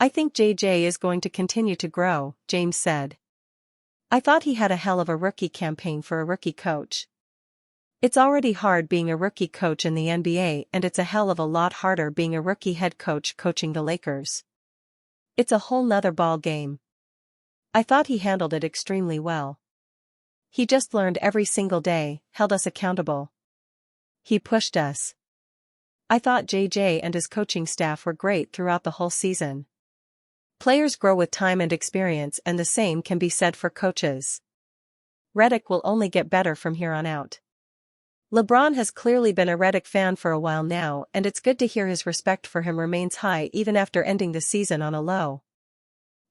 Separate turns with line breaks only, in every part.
"I think JJ is going to continue to grow," James said. "I thought he had a hell of a rookie campaign for a rookie coach. It's already hard being a rookie coach in the NBA, and it's a hell of a lot harder being a rookie head coach coaching the Lakers. It's a whole nother ball game. I thought he handled it extremely well. He just learned every single day, held us accountable. He pushed us. I thought JJ and his coaching staff were great throughout the whole season. Players grow with time and experience, and the same can be said for coaches. Redick will only get better from here on out." LeBron has clearly been a Redick fan for a while now, and it's good to hear his respect for him remains high even after ending the season on a low.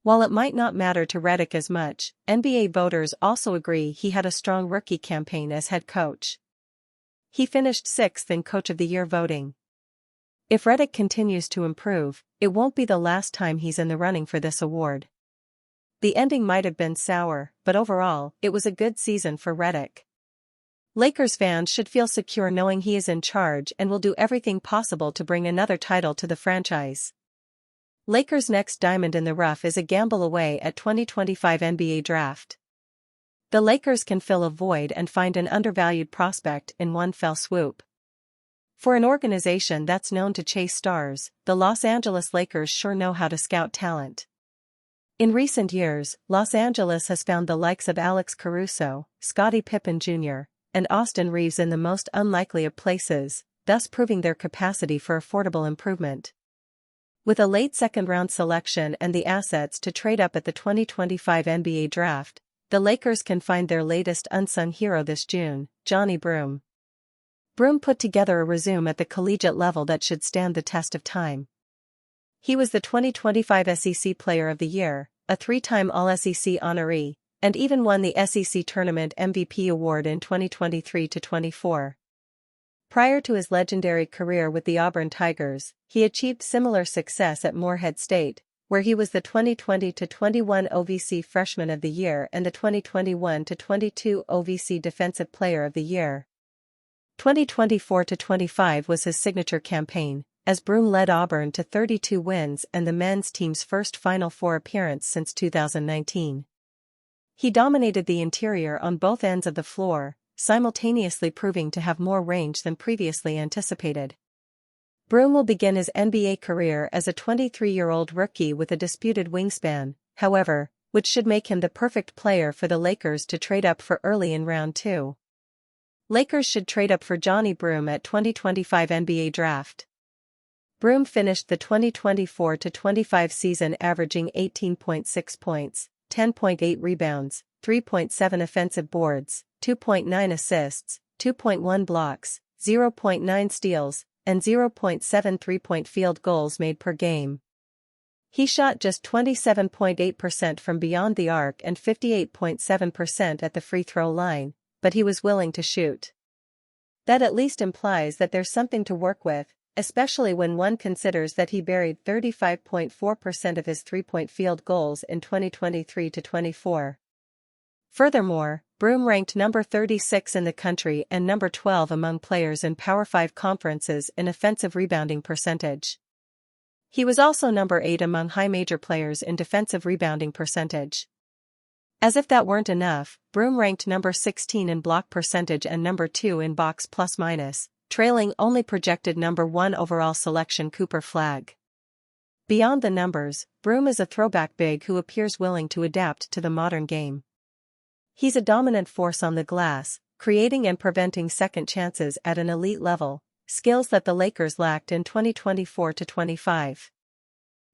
While it might not matter to Redick as much, NBA voters also agree he had a strong rookie campaign as head coach. He finished 6th in Coach of the Year voting. If Redick continues to improve, it won't be the last time he's in the running for this award. The ending might have been sour, but overall, it was a good season for Redick. Lakers fans should feel secure knowing he is in charge and will do everything possible to bring another title to the franchise. Lakers' next diamond in the rough is a gamble away at 2025 NBA Draft. The Lakers can fill a void and find an undervalued prospect in one fell swoop. For an organization that's known to chase stars, the Los Angeles Lakers sure know how to scout talent. In recent years, Los Angeles has found the likes of Alex Caruso, Scottie Pippen Jr., and Austin Reeves in the most unlikely of places, thus proving their capacity for affordable improvement. With a late second-round selection and the assets to trade up at the 2025 NBA Draft, the Lakers can find their latest unsung hero this June, Johnny Broome. Broome put together a resume at the collegiate level that should stand the test of time. He was the 2025 SEC Player of the Year, a 3-time All-SEC honoree, and even won the SEC Tournament MVP award in 2023-24. Prior to his legendary career with the Auburn Tigers, he achieved similar success at Morehead State, where he was the 2020-21 OVC Freshman of the Year and the 2021-22 OVC Defensive Player of the Year. 2024-25 was his signature campaign, as Broome led Auburn to 32 wins and the men's team's first Final Four appearance since 2019. He dominated the interior on both ends of the floor, simultaneously proving to have more range than previously anticipated. Broome will begin his NBA career as a 23-year-old rookie with a disputed wingspan, however, which should make him the perfect player for the Lakers to trade up for early in round 2. Lakers should trade up for Johnny Broome at 2025 NBA Draft. Broome finished the 2024-25 season averaging 18.6 points, 10.8 rebounds, 3.7 offensive boards, 2.9 assists, 2.1 blocks, 0.9 steals, and 0.7 three-point field goals made per game. He shot just 27.8% from beyond the arc and 58.7% at the free throw line, but he was willing to shoot. That at least implies that there's something to work with, especially when one considers that he buried 35.4% of his three-point field goals in 2023-24. Furthermore, Broome ranked number 36 in the country and number 12 among players in Power 5 conferences in offensive rebounding percentage. He was also number 8 among high major players in defensive rebounding percentage. As if that weren't enough, Broome ranked number 16 in block percentage and number 2 in box plus-minus, trailing only projected number 1 overall selection Cooper Flagg. Beyond the numbers, Broome is a throwback big who appears willing to adapt to the modern game. He's a dominant force on the glass, creating and preventing second chances at an elite level, skills that the Lakers lacked in 2024-25.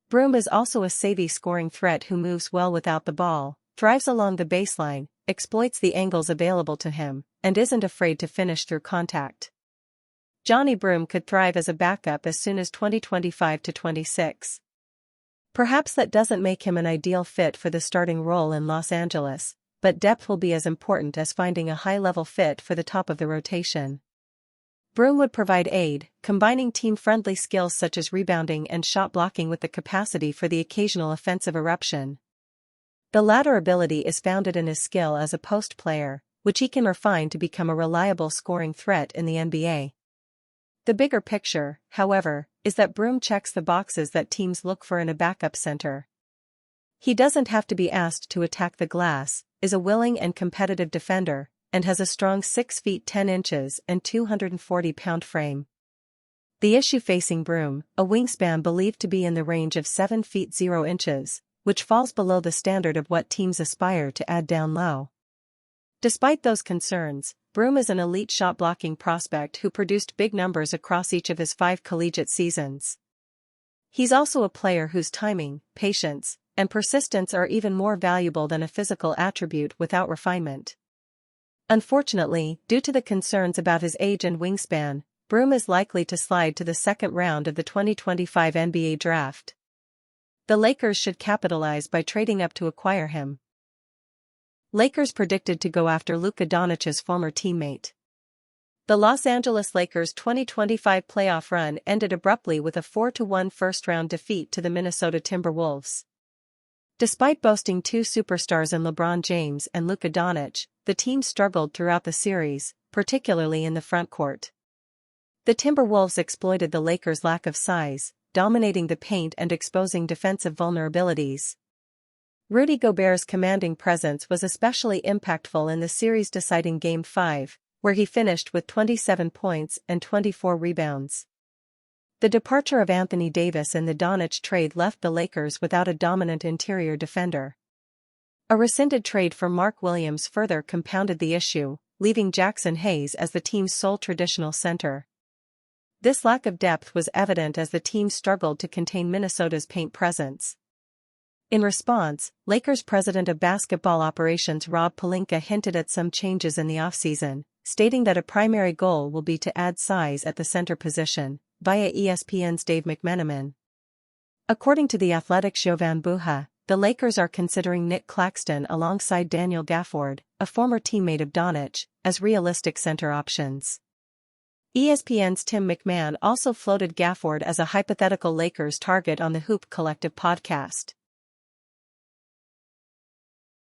Broome is also a savvy scoring threat who moves well without the ball, thrives along the baseline, exploits the angles available to him, and isn't afraid to finish through contact. Johnny Broome could thrive as a backup as soon as 2025-26. Perhaps that doesn't make him an ideal fit for the starting role in Los Angeles, but depth will be as important as finding a high-level fit for the top of the rotation. Broome would provide aid, combining team-friendly skills such as rebounding and shot blocking with the capacity for the occasional offensive eruption. The latter ability is founded in his skill as a post player, which he can refine to become a reliable scoring threat in the NBA. The bigger picture, however, is that Broom checks the boxes that teams look for in a backup center. He doesn't have to be asked to attack the glass, is a willing and competitive defender, and has a strong 6 feet 10 inches and 240-pound frame. The issue facing Broom, a wingspan believed to be in the range of 7 feet 0 inches, which falls below the standard of what teams aspire to add down low. Despite those concerns, Broom is an elite shot-blocking prospect who produced big numbers across each of his 5 collegiate seasons. He's also a player whose timing, patience, and persistence are even more valuable than a physical attribute without refinement. Unfortunately, due to the concerns about his age and wingspan, Broom is likely to slide to the second round of the 2025 NBA draft. The Lakers should capitalize by trading up to acquire him. Lakers predicted to go after Luka Doncic's former teammate. The Los Angeles Lakers' 2025 playoff run ended abruptly with a 4-1 first-round defeat to the Minnesota Timberwolves. Despite boasting 2 superstars in LeBron James and Luka Doncic, the team struggled throughout the series, particularly in the frontcourt. The Timberwolves exploited the Lakers' lack of size, dominating the paint and exposing defensive vulnerabilities. Rudy Gobert's commanding presence was especially impactful in the series-deciding Game 5, where he finished with 27 points and 24 rebounds. The departure of Anthony Davis in the Doncic trade left the Lakers without a dominant interior defender. A rescinded trade for Mark Williams further compounded the issue, leaving Jackson Hayes as the team's sole traditional center. This lack of depth was evident as the team struggled to contain Minnesota's paint presence. In response, Lakers president of basketball operations Rob Pelinka hinted at some changes in the offseason, stating that a primary goal will be to add size at the center position, via ESPN's Dave McMenamin. According to The Athletic's Jovan Buha, the Lakers are considering Nick Claxton alongside Daniel Gafford, a former teammate of Doncic, as realistic center options. ESPN's Tim McMahon also floated Gafford as a hypothetical Lakers target on the Hoop Collective podcast.